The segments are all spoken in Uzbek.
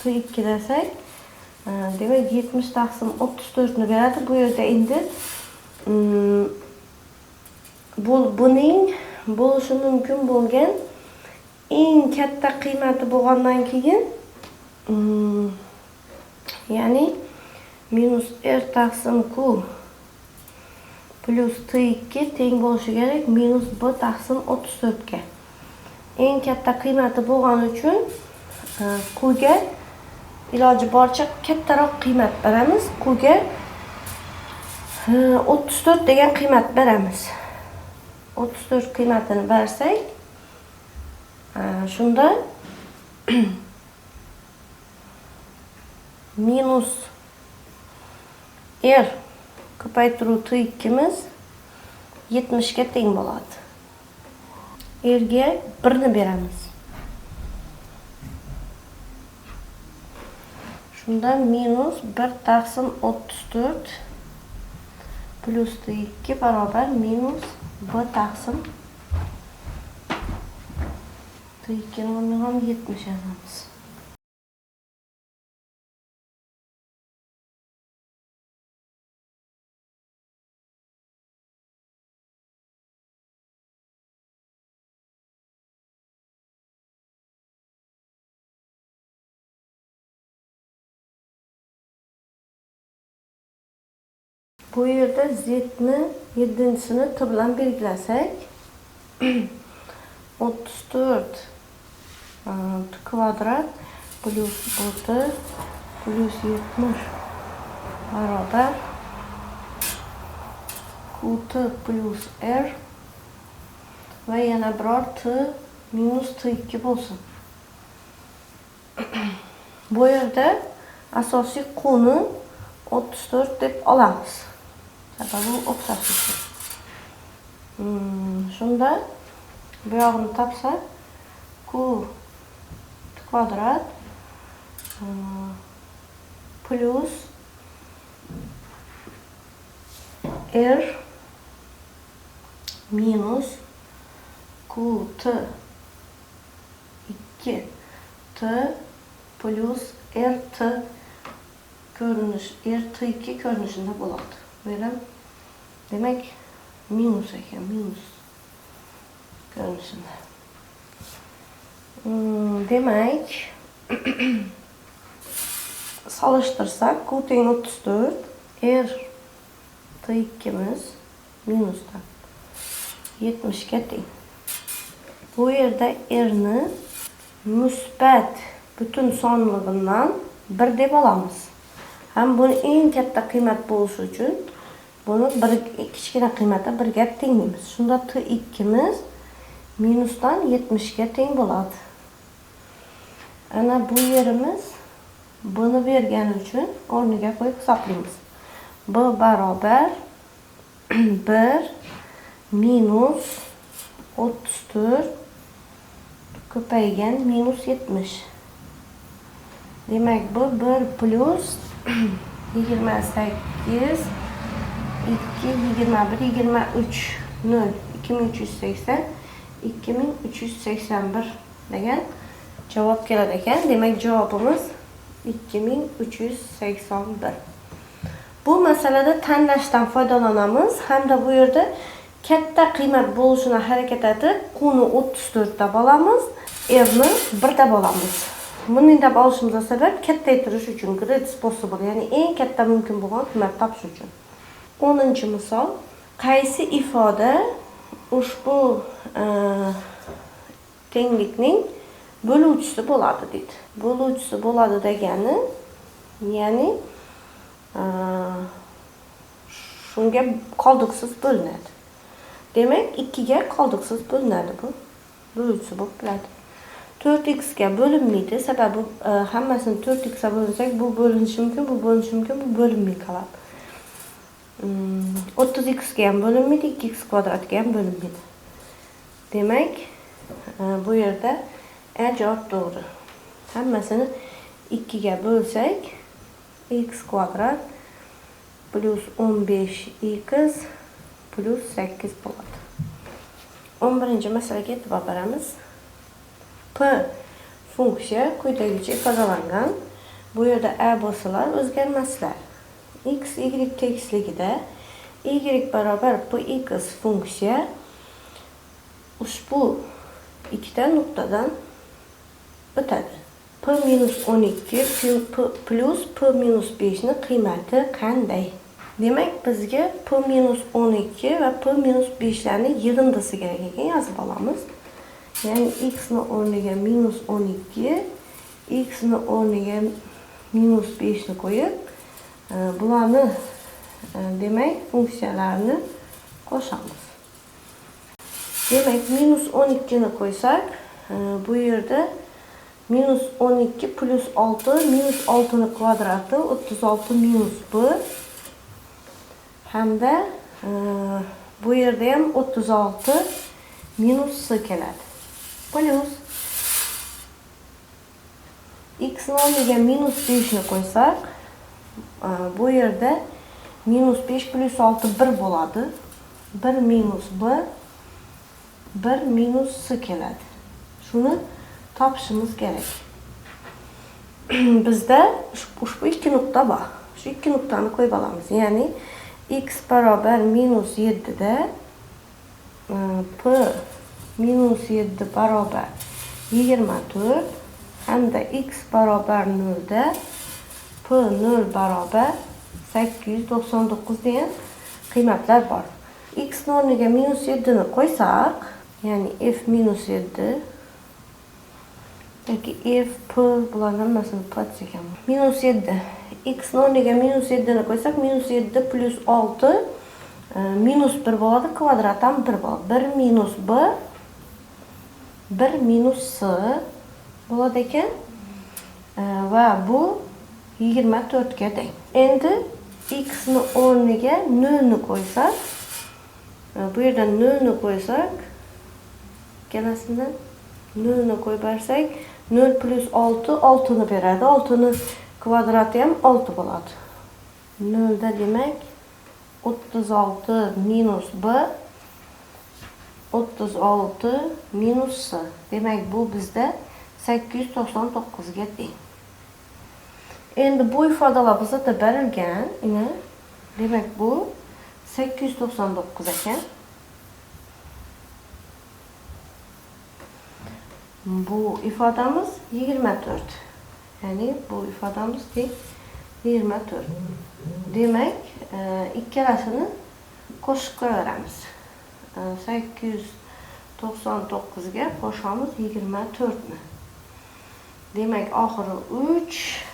t2 desak, demak 70 taqsim 34 ni beradi. Bu yerda endi buning bo'lishi mumkin bo'lgan eng katta qiymati bo'lgandan keyin, ya'ni minus r taqsim q plus t2 teng bo'lishi kerak minus b taqsim 34 ga. Eng katta qiymati bo'lgani uchun qga iloji boricha kattaroq qiymat beramiz. Qga 34 degan qiymat beramiz. 34 qiymatini bersak, shunda minus r ko'paytiruv t2miz 70 ga teng bo'ladi. R ga 1 ni beramiz. Shunda minus 1 taqsim 34 plus t2 barobar minus b taqsim t2 ni ham 70 yozamiz. Bu yerda z ni 7-sini t bilan belgilasak, 34 t kvadrat plus t plus 70 barobar qt plus r va yana biror t minus t2 bo'lsin. Bu yerda asosiy qni 34 deb olamiz. Sababi o'xshash. Shunda bu yog'ini topsak, q kvadrat plus r minus qt 2t plus rt ko'rinish rt2 ko'rinishida bo'ladi. Demak minus ekan, minus ko'rinishida. Demak solishtirsak, q teng 34, r t2miz minusdan 70 ga teng. Bu yerda r ni musbat butun sonlig'idan 1 deb olamiz. Ham buni eng katta qiymat bo'lishi uchun buni kichkina qiymati 1 ga tenglaymiz. Shunda t2miz minusdan 70 ga teng bo'ladi. Ana bu yerimiz buni bergani uchun o'rniga qo'yib hisoblaymiz. B barobar 1 minus 34 ko'paygan minus 70. Demak bu 1 plus 28 2 21 23 0 2380 2381 degan javob keladi ekan. Demak javobimiz 2381. Bu masalada tanlashdan foydalanamiz hamda bu yerda katta qiymat bo'lishini harakat etib, qni 34 deb olamiz, r ni 1 deb olamiz. Buni deb olishimizga sabab kattaytirish uchun, greatest possible, ya'ni eng katta mumkin bo'lgan qiymat topish uchun. 10-misol, qaysi ifoda ushbu tenglikning bo'luvchisi bo'ladi deydi. Bo'luvchisi bo'ladi degani, ya'ni shunga qoldiqsiz bo'linadi. Demak 2 ga qoldiqsiz bo'linadi bu. Bo'luvchisi bo'lib qoladi. 4x ga bo'linmaydi. Sababi hammasini 4x ga bo'linsak, bu bo'linishi mumkin, bu bo'linishi mumkin, bu bo'linmay qoladi. 30x ga ham bo'linmaydi, 2x kvadratga ham bo'linmaydi. Demak, bu yerda javob to'g'ri. Hammasini 2 ga bo'lsak, x kvadrat plus 15x plus 8 bo'ladi. 11-masalaga e'tibor beramiz. P funksiya quyidagicha ifodalangan. Bu yerda a bo'lsalar o'zgarmaslar. X, y tekisligida y barobar px funksiya ushbu ikkita nuqtadan o'tadi. P-12 plus P-5 ni qiymati qanday? Demak, bizga P-12 va P-5 larni yig'indisi kerak ekan, yozib olamiz. Ya'ni x ni o'rniga -12, x ni o'rniga -5 ni qo'yib, bularni demak funksiyalarni qo'shamiz. Demak, -12 ni qo'ysak, bu yerda -12 plus 6, -6 ni kvadrati 36 minus b hamda bu yerda ham 36 minus s keladi. Plus x ni o'rniga -5 ni qo'ysak, bu yerda -5 plus 6 1 bo'ladi. 1 minus b 1 minus s keladi. Shuni topishimiz kerak. Bizda ushbu ikki nuqta bor. Shu ikki nuqtani qo'yib olamiz. Ya'ni x barobar -7 da p -7 barobar 24 hamda x barobar 0 da p 0 barobar 899 degan qiymatlar bor. X ni o'rniga -7 ni qo'ysak, ya'ni f -7 yoki f p bularni hammasini p desak, -7 x ni o'rniga -7 ni qo'ysak, -7 plus 6 -1 bo'ladi, kvadrat ham 1 bo'ladi. 1 minus b 1 minus s bo'ladi ekan va bu 24 ga teng. Endi x ni o'rniga 0 ni qo'ysak, bu yerda 0 ni qo'ysak, ikkalasidan 0 ni qo'yib bersak, 0 plus 6 6 ni beradi. 6 ni kvadrati ham 6 bo'ladi. 0 da demak 36 minus b 36 minus s. Demak, bu bizda 899 ga teng. Endi bu ifodalar bizda berilgan, demak bu 899 ekan. Bu ifodamiz 24. Ya'ni bu ifodamiz teng 24. Demak, ikkalasini qo'shib ko'raveramiz. 899 ga qo'shamiz 24 ni. Demak, oxiri 3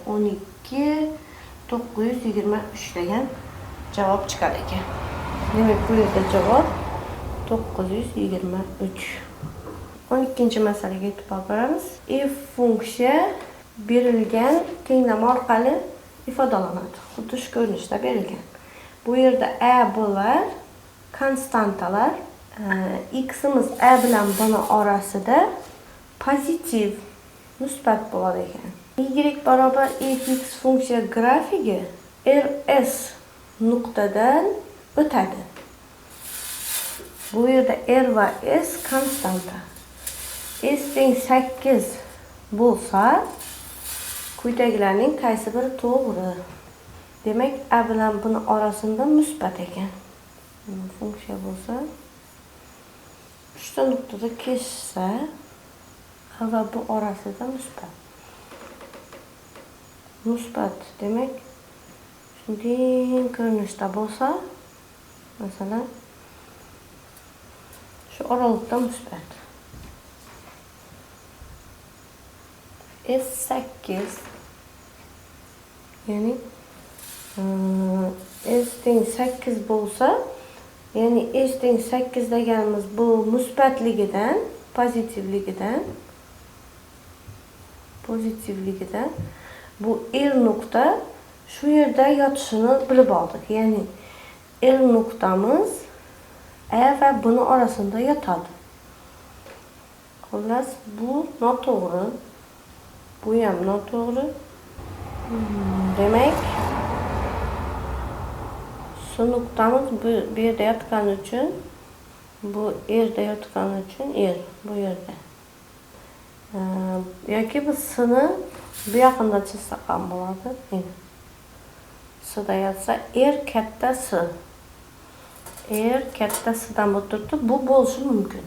12 923 degan javob chiqar ekan. Demak, bu yerda javob 923. 12-masalaga e'tibor beramiz. F funksiya berilgan tenglama orqali ifodalanadi. Xuddi shu ko'rinishda berilgan. Bu yerda a bo'lar, konstantalar, x'imiz a bilan b orasida pozitiv, musbat bo'lar ekan. Y barobar fx funksiya grafigi rs nuqtadan o'tadi. Bu yerda r va s konstanta. S teng 8 bo'lsa, quyidagilarning qaysi biri to'g'ri? Demak, a bilan b orasida musbat ekan. Funksiya bo'lsa, uchta nuqtada kesishsa, a va b orasida musbat. Musbat demak, shunday ko'rinishda bo'lsa, masalan, shu oralikda musbat. S8 ya'ni S teng 8 bo'lsa, ya'ni S teng 8 deganimiz bu musbatligidan, pozitivligidan bu R nuqta shu yerda yotishini bilib oldik. Ya'ni R nuqtamiz A va B orasida yotadi. Xullas, bu noto'g'ri. Bu ham noto'g'ri. Demak, shu nuqtamiz bu yerda yotgani uchun, bu yerda yotgani uchun R bu yerda. Yoki biz s'ni Bu yoqda chizsak ham bo'ladi. Mana. S'da yozsa R katta S. R katta S'dan bo'lib turibdi. Bu bo'lishi mumkin.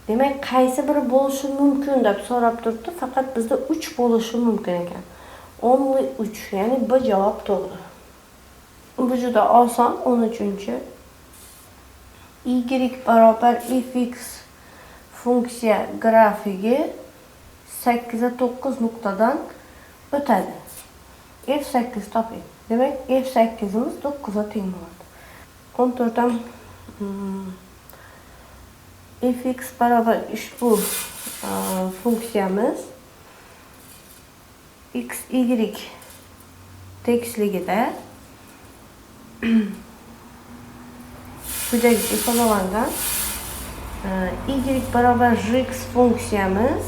Demak, qaysi biri bo'lishi mumkin deb so'rab turibdi. Faqat bizda 3 bo'lishi mumkin ekan. Only 3, ya'ni bu javob to'g'ri. Bu juda oson. 13-chi. Y barobar fx funksiya grafigi 8 ga 9 nuqtadan o'tadi. F8 toping. Demak, F8'imiz 9 ga teng bo'ladi. 14'dan fx barobar ushbu funksiyamiz x, y tekisligida quyidagi ifodalangan y barobar jx funksiyamiz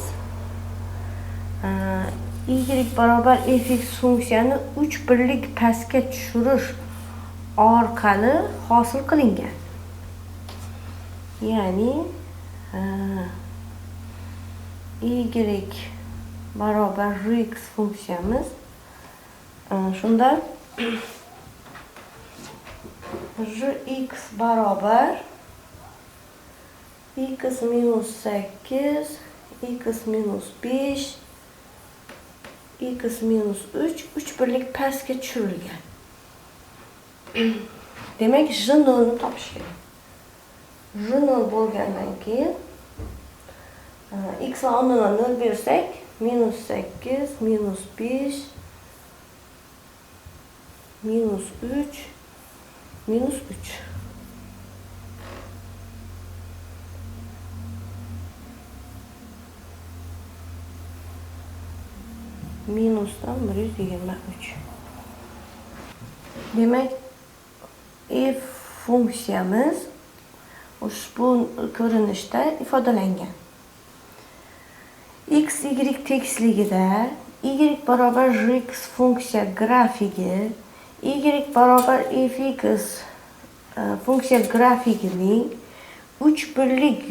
y barobar fx funksiyani 3 birlik pastga tushirish orqali hosil qilingan. Ya'ni y barobar jx funksiyamiz shunda jx barobar x minus 8, x minus 5, x minus 3, 3 birlik pastga tushirilgan. Demak, j0 ni topish kerak. j0 bo'lgandan keyin x o'rniga 0 bersak, minus 8, minus 5, minus 3, minus 3. Minusdan 123. Demek f funksiyamiz ushbu ko'rinishda ifodalangan. X, y tekisligida y barobar jx funksiya grafigi y barobar fx funksiya grafigining 3 birlik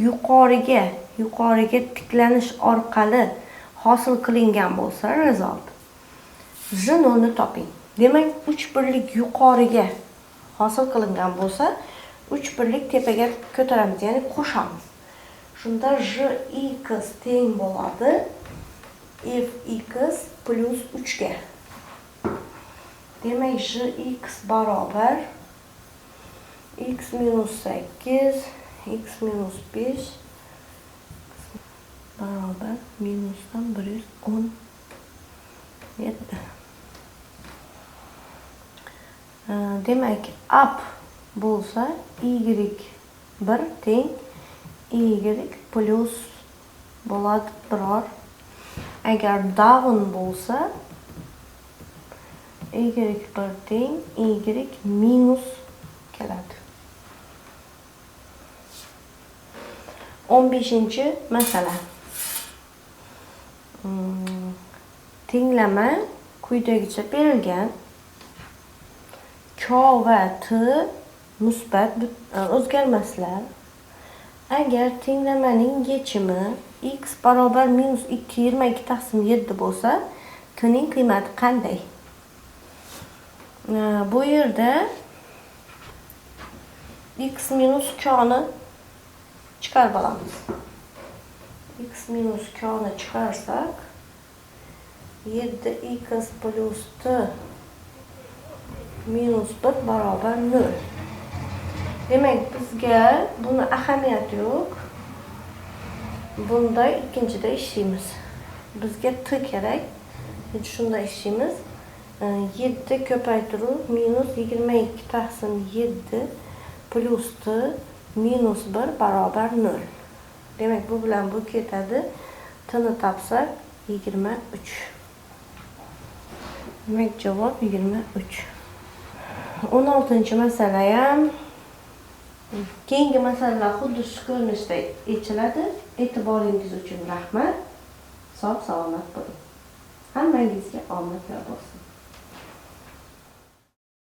yuqoriga tiklanish orqali hosil qilingan bo'lsa, result j0 ni toping. Demak, 3 birlik yuqoriga hosil qilingan bo'lsa, 3 birlik tepaga ko'taramiz, ya'ni qo'shamiz. Shunda jx teng bo'ladi fx plus 3 ga. Demak, jx barobar x minus 8, x minus 5 barobar minusdan 117. Demak, up bo'lsa y1 teng y plus bo'ladi biror. Agar down bo'lsa y1 teng y minus keladi. 15-chi masala. Tenglama quyidagicha berilgan. K va T musbat o'zgarmaslar. Agar tenglamaning yechimi x barobar minus 222 taqsim 7 bo'lsa, t ning qiymati qanday? Bu yerda x minus k ni chiqarib olamiz. X minus k ni chiqarsak 7x plus t minus 1 barobar 0. Demak, bizga buni ahamiyati yo'q. Bunda ikkinchida ishlaymiz. Bizga t kerak. Shunda ishlaymiz. 7 ko'paytiruv minus 22 taqsim 7 plus t minus 1 barobar 0. Demak, bu bilan bu ketadi. T ni topsak 23. Demak, javob 23. 16-chi masala ham keyingi masalalar xuddi shu ko'rinishda yechiladi. E'tiboringiz uchun rahmat. Sog' salomat bo'ling. Hammangizga omad yor bo'lsin.